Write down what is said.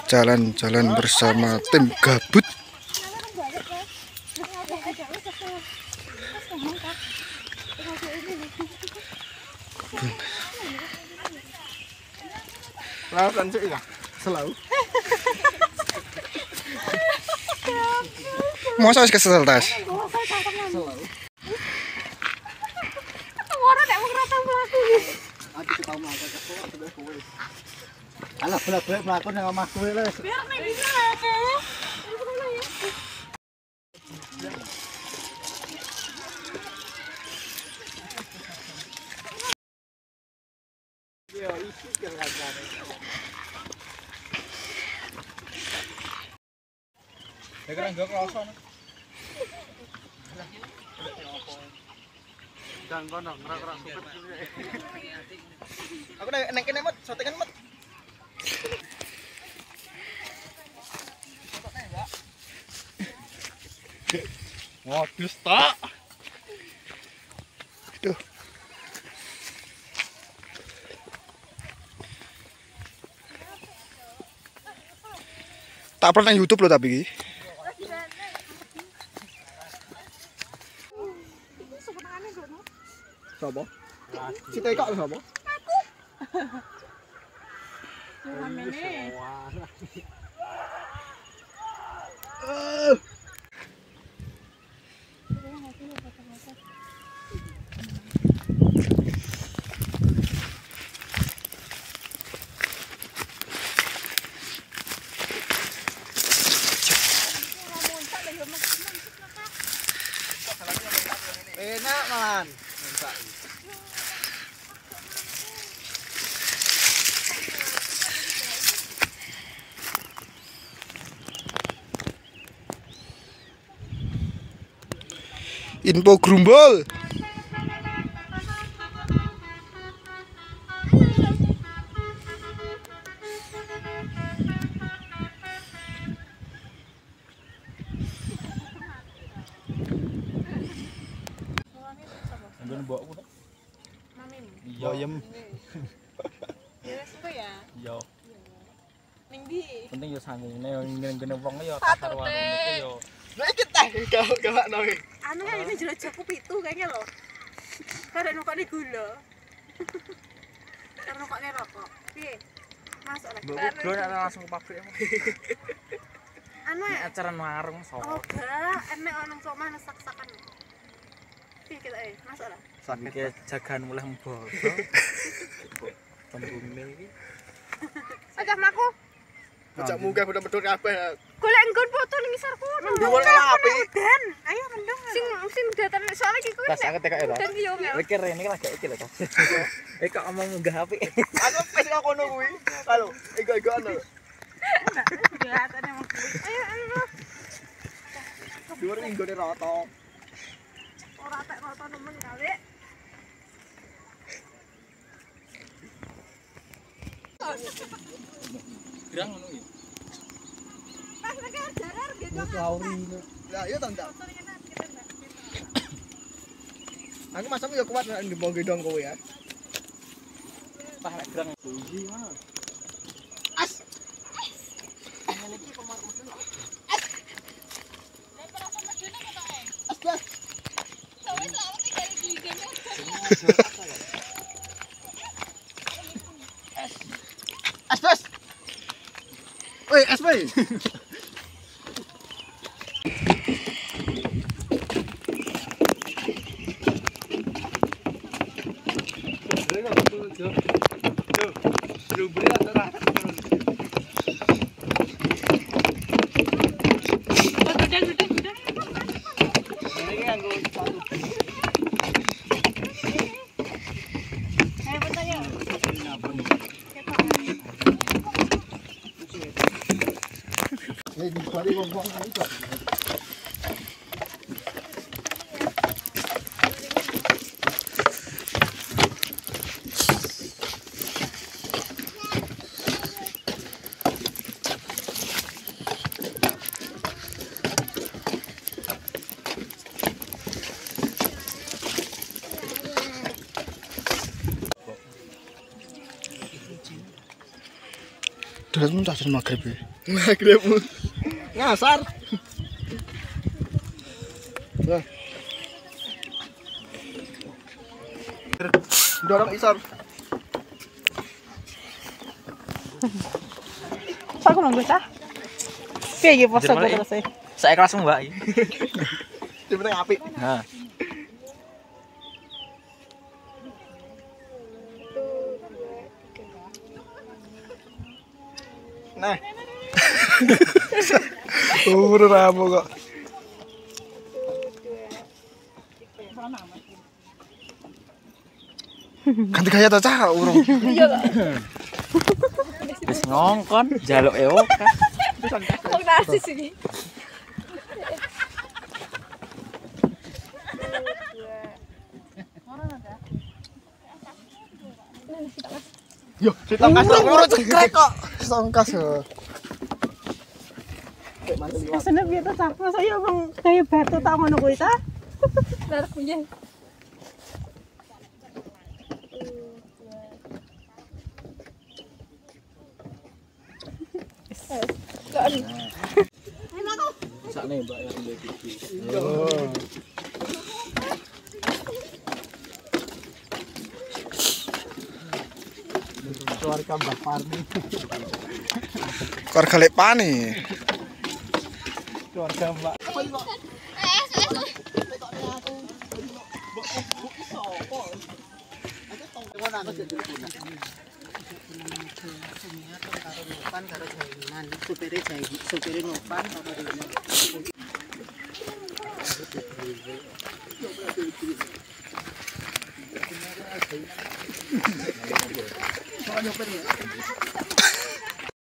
Jalan-jalan bersama tim gabut. Lawan sih ya, selalu. Masa wis kesel tas? Alah bolak-balik mlaku nang omahku lho. Biar ning dina aku. Ya isi kerajaan. Ya kan enggak kroso. Dan kono ngerak-ngerak supet. Aku nek kene mut, sotengan mut. Modus tak. Aduh. Tak pernah YouTube loh tapi. Sopo? Si Teka sopo? Aku. Ramene. Enak malan. Info Grumbol. Nggon mbokku tok. Mamimu. Iya, yem. Ya wis engko ya. Iya. Ning ndi? Penting yo sangune ngene wong yo Patute. niku yo. Lah iki teh gawakno iki. Anu kan ini jero-jero pitu kayaknya loh. Karena nukoknya gula. Karena nukoknya rokok. Piye? Masuk lagi. Mbok nek langsung ke pabrik. Anu ya? Acara warung Oh sok. gak, enek orang sok mana sak-sakan. Piye kita masuk lah. Iki jagan mulai mbok. Tembune iki. Aja mlaku. Bocah munggah bedhot kabeh. Golek nggon foto ning ngisor kono. Dhuwur api. Dan, ayo mendung. Sing datan soalnya iki kuwi. Tas aku tekak ya, Dan yo ngel. Iki rene lagi iki lho, Tas. Kok omong munggah apik. Aku wis kok kono kuwi. Halo, ego-ego ono. Jahatane mong. Ayo ayo. Dhuwur iki nggone rata. Ora tek foto nemen kali. Gerang ngono iki. Pas lagi jarar gitu. Lah iya to, Ndak. Aku masamu ya kuat nek ndemong gendong kowe ya. Pas nek gerang iki mana? As. Ngene iki pemar medun. As lah. Wis lawet iki dari gligene. As bos. Woi, as woi. Maghrib tak jan maghrib. Maghribmu. Ngasar. Nah. Dorong isor. Aku nunggu ta. Piye iki poso terus e? Saya kelas Mbak. Yang penting apik. Nah. Nah. Umur ramu kok. Ganti gaya ta cah urung. Wis ngongkon jaluk oke. Kok narsis iki? Yo, ditongkas Urung cekrek kok. Songkas yo. Rasane piye to, Cak? Masa ya wong kaya batu tak ngono kuwi ta? Larek piye? Sakne Mbak yang mbek iki. keluarga Mbah Parmi. Keluarga Lepani. Keluarga Mbak.